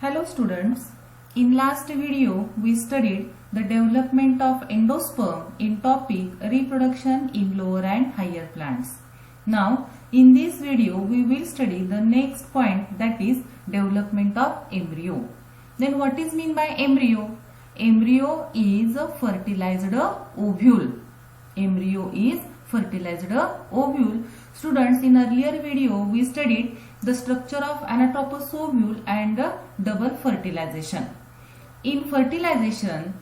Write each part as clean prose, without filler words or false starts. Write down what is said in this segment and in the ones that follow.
Hello students, in last video we studied the development of endosperm in topic reproduction in lower and higher plants. Now in this video we will study the next point, that is development of embryo. Then what is mean by embryo? Embryo is a fertilized ovule. Embryo is fertilized ovule. Students, in earlier video we studied the structure of anatropous ovule and double fertilization. In fertilization,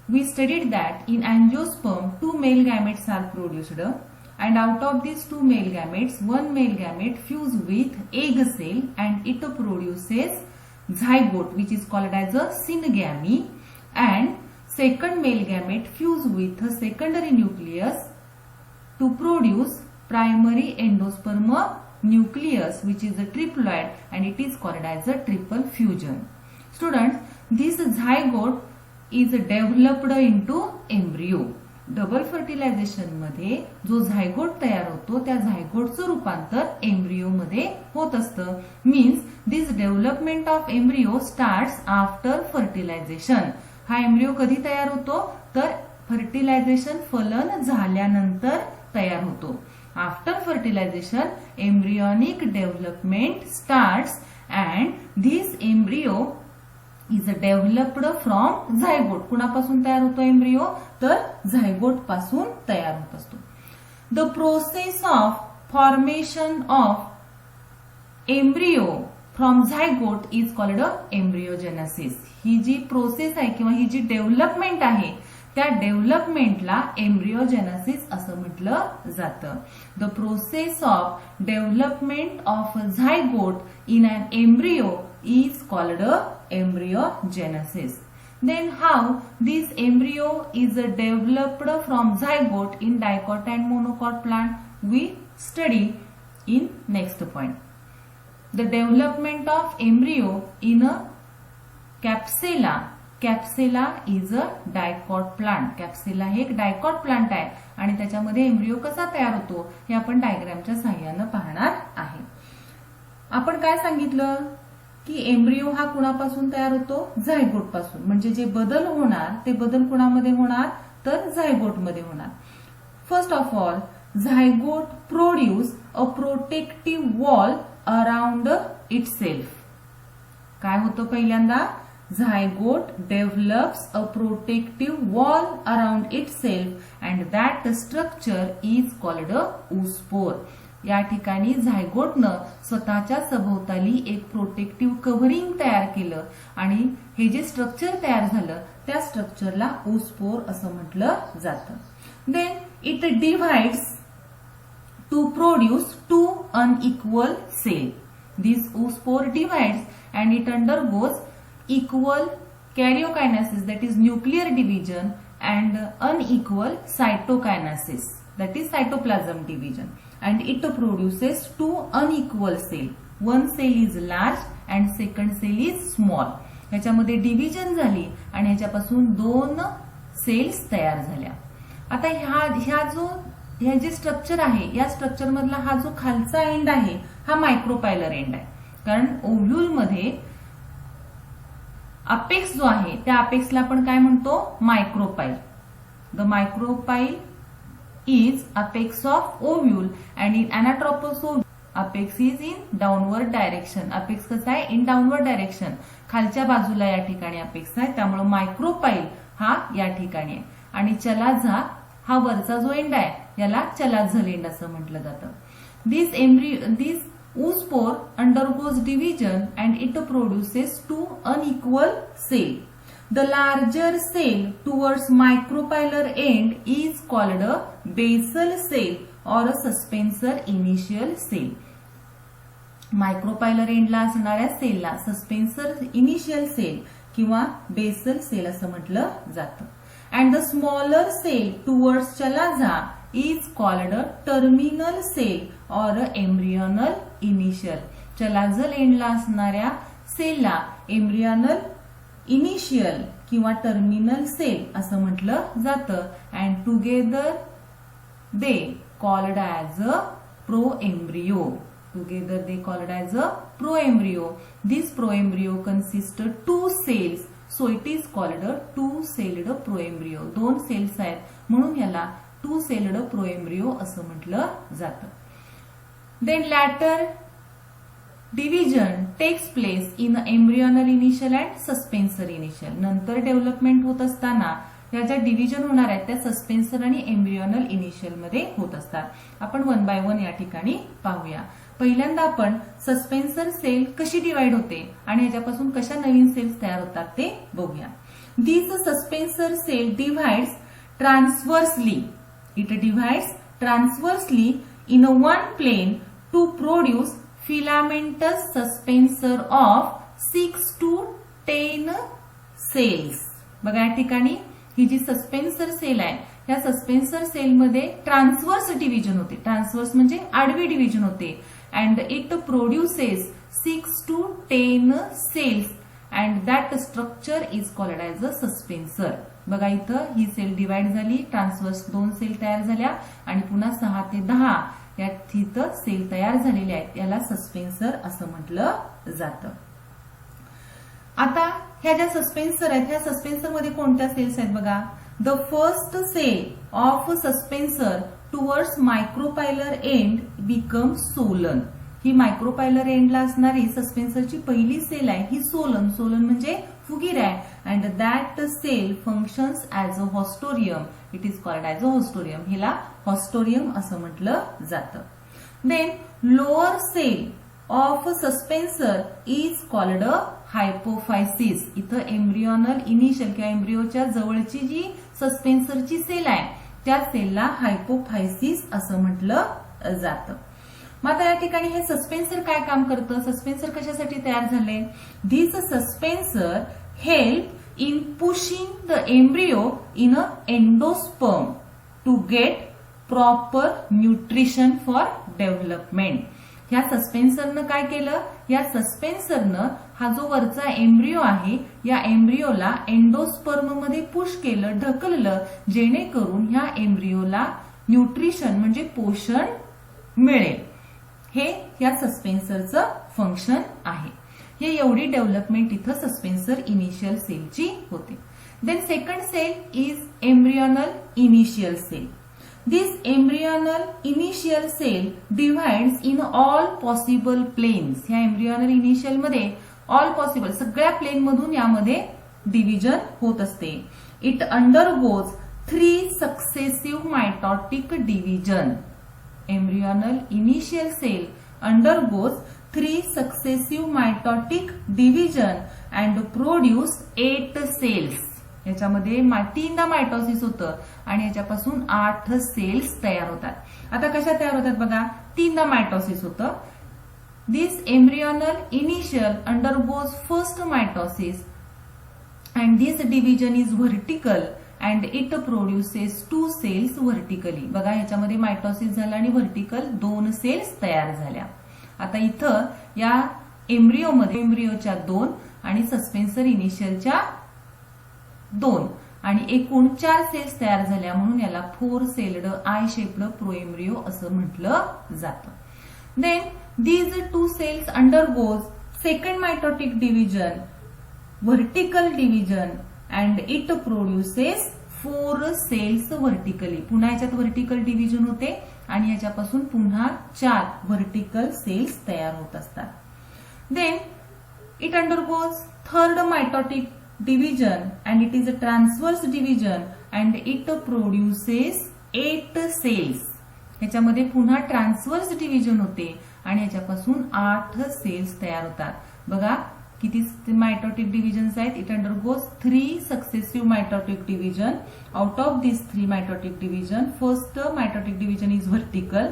we studied that in angiosperm two male gametes are produced, and out of these two male gametes, one male gamete fuse with egg cell and it produces zygote, which is called as a syngamy, and second male gamete fuse with a secondary nucleus to produce primary endosperm nucleus, which is a triploid, and it is called as a triple fusion. Students, this zygote is developed into embryo. Double fertilisation मध्ये जो zygote तयार होतो त्या झायगोटचं रूपांतर embryo मध्ये होत असतं. Means this development of embryo starts after fertilisation. हा एम्ब्रियो कधी तयार होतो तर फर्टिलायझेशन फलन झाल्यानंतर तयार होतो. After fertilisation embryonic development starts and this embryo is developed from zygote. कुणापासून तयार होतो एम्ब्रियो तर झायगोट पासून तयार होत असतो. The process of formation of embryo from zygote is called embryogenesis. ही जी प्रोसेस आहे किंवा ही जी डेव्हलपमेंट आहे त्या डेव्हलपमेंटला एम्ब्रियोजेनेसिस असं म्हटलं जातं. The process of development of zygote in an embryo is called embryogenesis. Then how this embryo is developed from zygote in dicot and monocot plant we study in next point. The development of embryo in a capsula. Capsula is a dicot plant. Capsula हे एक dicot plant आहे आणि त्याच्यामध्ये embryo कसा तयार होतो हे आपण डायग्रामच्या सहाय्याने पाहणार आहे. आपण काय सांगितलं की एम्ब्रियो हा कुणापासून तयार होतो झायगोट पासून. म्हणजे जे बदल होणार ते बदल कुणामध्ये होणार तर झायगोट मध्ये होणार. First of all zygote produce a protective wall around itself. काय होतं पहिल्यांदा zygote develops a protective wall around itself and that structure is called oospore. या ठिकाणी झायगोटनं स्वतःच्या सभोवताली एक प्रोटेक्टिव्ह कव्हरिंग तयार केलं आणि हे जे स्ट्रक्चर तयार झालं त्या स्ट्रक्चरला ओस्पोर असं म्हटलं जातं. Then it divides to produce two unequal cell. This oospore divides and it undergoes equal karyokinesis, that is nuclear division, and unequal cytokinesis, that is cytoplasm division, and it produces two unequal cell. One cell is large and second cell is small. ह्याच्यामध्ये division झाली आणि ह्याच्यापासून दोन cells तयार झाल्या. आता ह्या जे स्ट्रक्चर आहे या स्ट्रक्चर मधला हा जो खालचा एंड आहे हा मायक्रोपायलर एंड आहे. कारण ओव्ह्यूल मध्ये अपेक्स जो आहे त्या अपेक्सला आपण काय म्हणतो micropyle. The micropyle is apex of ovule and in anatropous ovule apex is in downward direction. apex कसा आहे in downward direction, खालच्या बाजूला या ठिकाणी apex आहे, त्यामुळे मायक्रोपाईल हा या ठिकाणी आहे आणि चलाझा हा वरचा जो एंड आहे याला चलाझल एंड असं म्हटलं जातं. दिस oospore undergoes division and it produces two unequal cell. The larger cell towards micropylar end is called a basal cell or a suspensor initial cell. Micropylar एंडला असणाऱ्या सेलला सस्पेन्सर इनिशियल सेल किंवा basal cell असं म्हटलं जातं. And the smaller cell towards chalaza is called a terminal cell or embryonal initial. Chalazal एंडला असणाऱ्या सेलला एम्ब्रियोनल इनिशियल किंवा टर्मिनल सेल असं म्हटलं जातं. And together they called as a pro embryo. Together they called as a proembryo. This proembryo consists of 2 cells. So it is called a 2-celled proembryo. 2 cells आहेत म्हणून याला 2-celled proembryo असं म्हटलं जातं. Then later division takes place in embryonal initial and suspensor initial. नंतर development होत असताना या ज्या डिव्हिजन होणार आहेत त्या सस्पेन्सर आणि एम्ब्रियोनल इनिशियल मध्ये होत असतात. आपण 1 by 1 या ठिकाणी पाहूया. पहिल्यांदा आपण सस्पेन्सर सेल कशी डिवाइड होते आणि याच्यापासून कशा नवीन सेल्स तयार होतात ते बघूया. This suspensor cell divides transversely. It divides transversely in one plane to produce filamentous suspensor of 6 to 10 cells. बघा या ठिकाणी ही जी सस्पेन्सर सेल आहे या सस्पेन्सर सेलमध्ये ट्रान्सव्हर्स डिव्हिजन होते. ट्रान्सव्हर्स म्हणजे आडवी डिव्हिजन होते. And it produces 6 to 10 cells and that structure is called as a suspensor. बघा इथं ही सेल डिवाइड झाली, ट्रान्सव्हर्स 2 सेल तयार झाल्या आणि पुन्हा 6 ते 10 या इथं सेल तयार झालेले आहेत. याला सस्पेन्सर असं म्हटलं जातं. आता ह्या ज्या सस्पेन्सर आहेत ह्या सस्पेन्सर मध्ये कोणत्या सेल्स आहेत बघा. The first cell of suspensor towards micropylar end become swollen. ही मायक्रोपायलर एंडला असणारी सस्पेन्सरची पहिली सेल आहे ही सोलन. सोलन म्हणजे फुगीर आहे. And that cell functions as a haustorium. It is called as a haustorium. हिला हॉस्टोरियम असं म्हटलं जातं. Then lower cell of suspensor is called a hypophysis. इथं एम्ब्रियोनल इनिशियल किंवा एम्ब्रियोच्या जवळची जी सस्पेन्सरची सेल आहे त्या सेलला हायपोफायसिस असं म्हटलं जातं. मग आता या ठिकाणी हे सस्पेन्सर काय काम करतं. सस्पेन्सर कशासाठी तयार झाले. This suspensor help in pushing the embryo in a endosperm to get proper nutrition for development. ह्या सस्पेन्सरनं काय केलं. या सस्पेन्सरनं हा जो वरचा एम्ब्रियो आहे या एम्ब्रियोला एंडोस्पर्म मध्ये पुश केलं, ढकललं, जेणेकरून ह्या एम्ब्रियोला न्यूट्रिशन म्हणजे पोषण मिळेल. हे या सस्पेन्सरचं फंक्शन आहे. हे एवढी डेव्हलपमेंट इथं सस्पेन्सर इनिशियल सेलची होते. Then second cell is embryonal initial cell. This embryonal initial cell divides in all possible planes. ह्या एम्ब्रियोनल इनिशियल मध्ये ऑल पॉसिबल सगळ्या प्लेन मधून यामध्ये डिव्हिजन होत असते. It undergoes 3 successive mitotic division. Embryonal initial cell undergoes 3 successive mitotic division and produce 8 cells. याच्यामध्ये 3दा mitosis होतं आणि याच्यापासून 8 सेल्स तयार होतात. आता कशा तयार होतात बघा. 3दा मायटोसिस होतं. This embryonal initial undergoes first mitosis and this division is vertical and it produces 2 cells vertically. बघा ह्याच्यामध्ये मायटोसिस झालं आणि व्हर्टिकल 2 सेल्स तयार झाल्या. आता इथं या एम्ब्रियोमध्ये एम्ब्रियोच्या 2 आणि सस्पेन्सर इनिशियलच्या 2 आणि एकूण 4 सेल्स तयार झाल्या म्हणून याला 4 सेल्ड आय शेप्ड प्रोएम्ब्रियो असं म्हटलं जातं. Then these 2 cells undergoes second mitotic division, vertical division and it produces 4 cells vertically. पुन्हा याच्यात vertical division होते आणि याच्यापासून पुन्हा 4 vertical cells तयार होत असतात. Then it undergoes third mitotic division and it is a transverse division and it produces 8 cells. याच्यामध्ये पुन्हा ट्रान्सव्हर्स डिव्हिजन होते आणि याच्यापासून 8 सेल्स तयार होतात. बघा किती मायटोटिक डिव्हिजन्स आहेत. It undergoes 3 successive mitotic division. Out of this 3 mitotic division first mitotic division is vertical,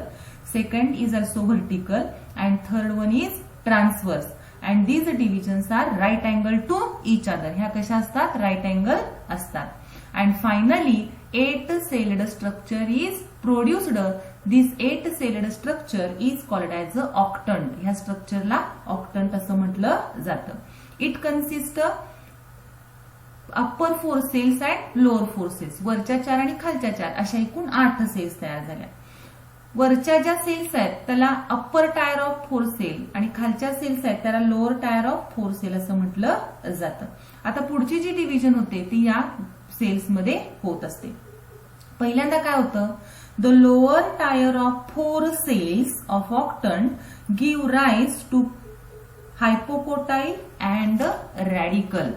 second is also vertical and third one is transverse and these divisions are right angle to each other. ह्या कशा असतात. Right angle असतात. And finally 8 celled structure is produced. This 8 celled structure is called as a octant. ह्या स्ट्रक्चरला octant असं म्हटलं जातं. It consist upper 4 cells and lower 4 cells. वरच्या 4 आणि खालच्या 4 अशा एकूण 8 सेल्स तयार झाल्या. वरच्या ज्या सेल्स आहेत त्याला अप्पर टायर ऑफ 4 सेल आणि खालच्या सेल्स आहेत त्याला लोअर टायर ऑफ 4 सेल असं म्हटलं जातं. आता पुढची जी डिव्हिजन होते ती या सेल्समध्ये होत असते. पहिल्यांदा काय होतं, the lower tier of 4 cells of octant give rise to hypocotyl and radicle.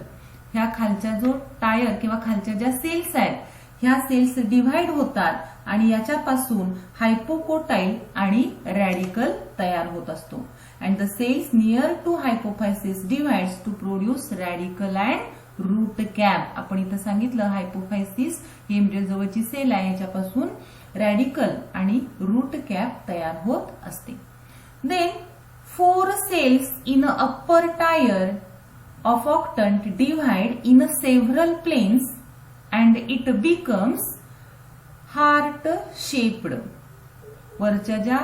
ह्या खालच्या जो टायर किंवा खालच्या ज्या सेल्स आहेत ह्या सेल्स डिव्हाइड होतात आणि याच्यापासून हायपोकोटाईल आणि रॅडिकल तयार होत असतो. And the cells near to hypophysis divides to produce radicle and root cap. आपण इथं सांगितलं हायपोफायसिस ही एम्ब्रियो जवळची सेल आहे, याच्यापासून रॅडिकल आणि रूट कॅप तयार होत असते. Then 4 cells in a upper tier of octant divide in several planes and it becomes heart shaped. वरच्या ज्या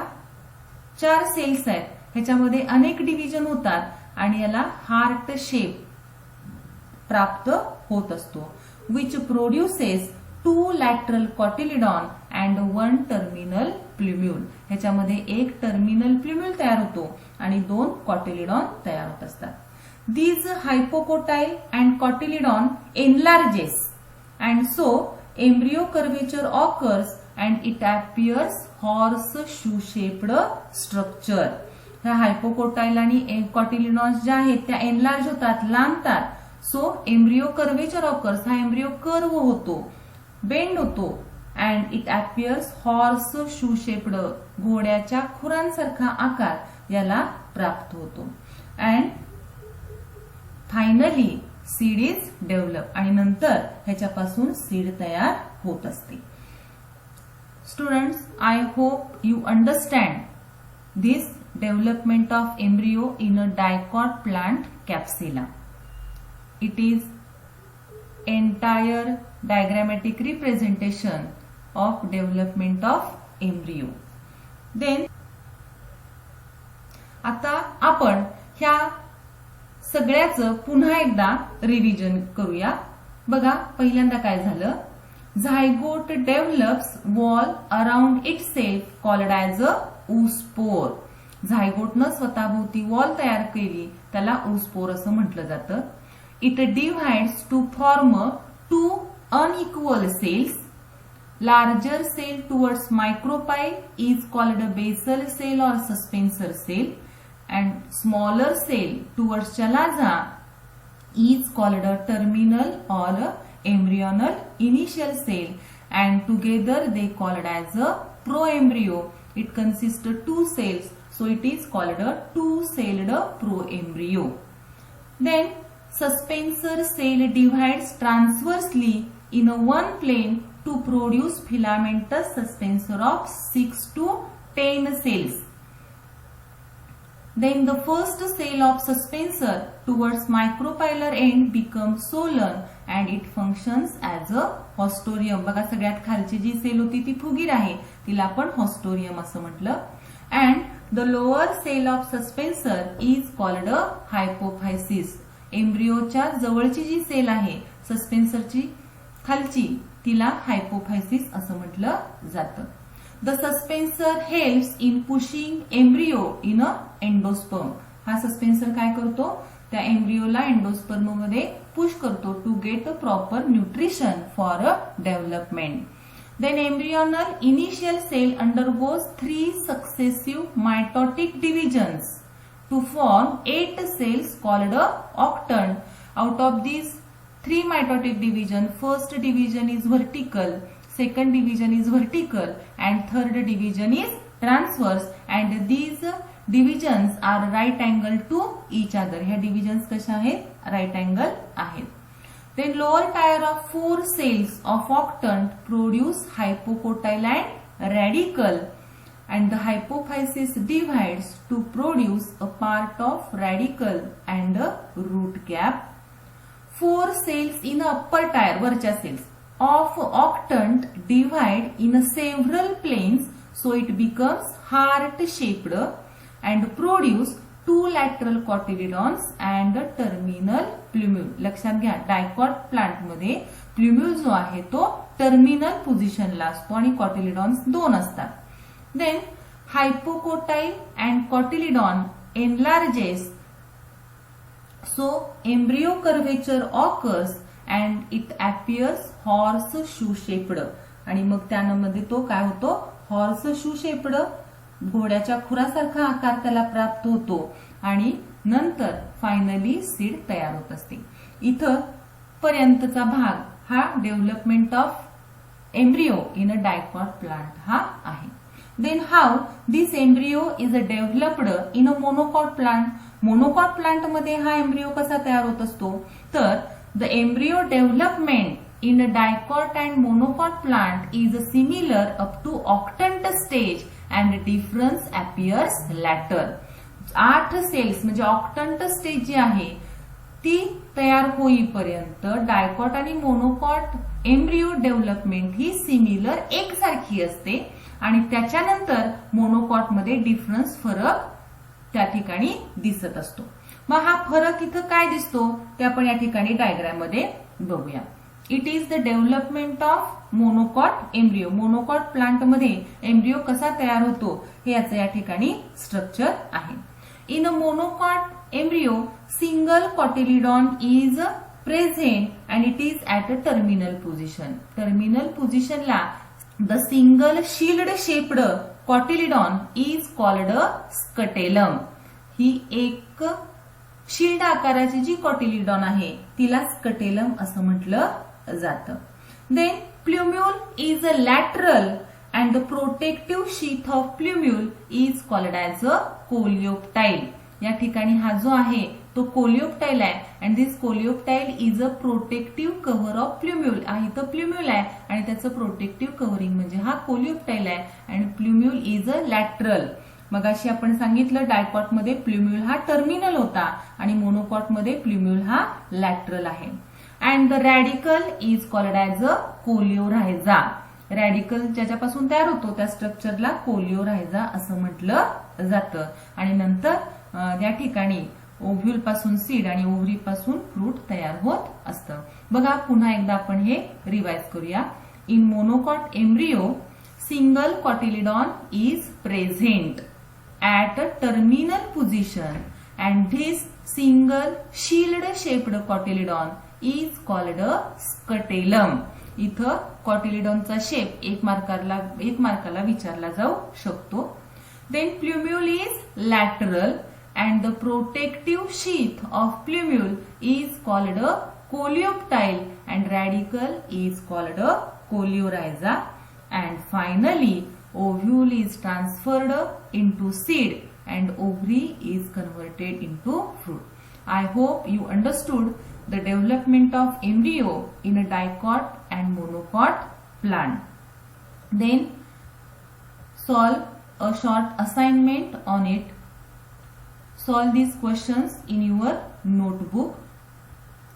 4 सेल्स आहेत ह्याच्यामध्ये अनेक डिव्हिजन होतात आणि याला हार्ट शेप प्राप्त होत असतो. Which produces 2 lateral cotyledon and 1 terminal plumule. ह्याच्यामध्ये एक टर्मिनल प्ल्युम्यूल तयार होतो आणि 2 कॉटिलिडॉन तयार होत असतात. These hypocotyl and cotyledon enlarges and so embryo curvature occurs and it appears horseshoe shaped structure. ह्या हायपोकोटाईल आणि कॉटिलिडॉन्स ज्या आहेत त्या एनलार्ज होतात, लांबतात. सो एम्ब्रियो कर्वेचर ऑकर्स, हा एम्ब्रियो कर्व होतो, बेंड होतो. And it appears horse shoe shaped, घोड्याच्या खुरांसारखा आकार याला प्राप्त होतो. And finally seed is develop, आणि नंतर ह्याच्यापासून सीड तयार होत असते. Students, I hope you understand this development of embryo in a dicot plant capsula. It is entire diagrammatic representation of development of embryo. Then आता आपण ह्या सगळ्याचं पुन्हा एकदा रिव्हिजन करूया. बघा, पहिल्यांदा काय झालं, zygote develops wall around itself called as a oospore. झायगोटनं स्वतःभोवती वॉल तयार केली त्याला oospore असं म्हटलं जातं. It divides to form 2 unequal cells. Larger cell towards micropyle is called a basal cell or suspensor cell, and smaller cell towards chalaza is called a terminal or a embryonal initial cell, and together they called as a proembryo. It consists of 2 cells, so it is called a 2-celled proembryo. Then suspensor cell divides transversely in a one plane to produce filamentous suspensor of 6 to 10 cells. Then the first cell of suspensor towards micropylar end becomes solan and it functions as a hostorium. बघा, सगळ्यात खालची जी sale होती ती फुगीर आहे, तिला आपण haustorium असं म्हटलं. And the lower cell of suspensor is called a hypophysis. एम्ब्रियोच्या जवळची जी सेल आहे सस्पेन्सरची खालची तिला हायपोफायसिस असं म्हटलं जातं. The suspensor helps in pushing embryo in a endosperm. हा सस्पेन्सर काय करतो, त्या एम्ब्रियोला एंडोस्पर्म मध्ये पुश करतो to get a proper nutrition for a development. Then embryonal initial cell undergoes 3 successive mitotic divisions to form 8 cells called a octant. Out of these 3 mitotic division, first division is vertical, second division is vertical, and third division is transverse. And these divisions are right angle to each other. ह्या divisions कशा आहेत, right angle आहेत. Then lower tier of 4 cells of octant produce hypocotyl and radicle, and the hypophysis divides to produce a part of radicle and a root cap. 4 cells in upper tier, वरच्या cells of octant divide in several planes, so it becomes heart shaped and produce 2 lateral cotyledons and a terminal plumule. लक्षात घ्या, dicot plant मध्ये प्ल्युम्यूल जो आहे तो terminal पोझिशनला असतो आणि कॉटिलिडॉन्स 2 असतात. Then hypocotyle and cotyledon enlarges, so embryo curvature occurs and it appears horseshoe shaped. आणि मग त्यामध्ये तो काय होतो, हॉर्सशू शेप्ड, घोड्याच्या खुरासारखा आकार त्याला प्राप्त होतो आणि नंतर फायनली सीड तयार होत असते. इथं पर्यंतचा भाग हा development of embryo in a dicot plant हा आहे. Then how this embryo is developed in a monocot plant. Monocot plant मध्ये हा एम्ब्रियो कसा तयार होत असतो, तर the embryo development in a dicot and monocot plant is similar up to octant stage and difference appears later. 8 cells म्हणजे ऑक्टंट stage जी आहे ती तयार होईपर्यंत डायकॉट आणि मोनोकॉट एम्ब्रियो डेव्हलपमेंट ही सिमिलर एकसारखी असते आणि त्याच्यानंतर मोनोकॉट मध्ये डिफरन्स फरक त्या ठिकाणी दिसत असतो. मग हा फरक इथं काय दिसतो ते आपण या ठिकाणी डायग्राम मध्ये बघूया. It is the development of monocot embryo. Monocot plant मध्ये एम्ब्रियो कसा तयार होतो हे याचं या ठिकाणी स्ट्रक्चर आहे. In a monocot embryo single cotyledon is present and it is at a terminal position. Terminal पोझिशनला the single shield shaped cotyledon is called scutellum. ही एक शील्ड आकाराची जी कॉटिलिडॉन आहे तिला स्कटेलम असं म्हटलं जातं. Then plumule is a lateral and the protective sheath of plumule is called as a coleoptile. या ठिकाणी हा जो आहे तो कोलिओप्टाईल आहे and this coleoptile is a protective cover of plumule. इथं प्ल्युम्यूल आहे आणि त्याचं प्रोटेक्टिव्ह कव्हरिंग म्हणजे हा कोलिओप्टाईल आहे अँड प्ल्युम्यूल इज अ लॅटरल. मगाशी आपण सांगितलं डायकॉट मध्ये प्ल्युम्यूल हा टर्मिनल होता आणि मोनोकॉट मध्ये प्ल्युम्यूल हा लॅटरल आहे. And the radicle is called as a coleorhiza. Radicle ज्याच्यापासून तयार होतो त्या स्ट्रक्चरला कोलिओरायझा असं म्हटलं जातं. आणि नंतर या ठिकाणी ओव्ह्यूल पासून सीड आणि ओव्हरी पासून फ्रूट तयार होत असतं. बघा पुन्हा एकदा आपण हे रिवाइज करूया. In monocot embryo single cotyledon is present at a terminal position and this single shield shaped cotyledon is called a scutellum. इथं कॉटिलिडॉनचा शेप एक मार्काला विचारला जाऊ शकतो. Then plumule is lateral and the protective sheath of plumule is called a coleoptile and radicle is called a coleorhiza. And finally ovule is transferred into seed and ovary is converted into fruit. I hope you understood the development of embryo in a dicot and monocot plant. Then solve a short assignment on it. Solve these questions in your notebook.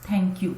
Thank you.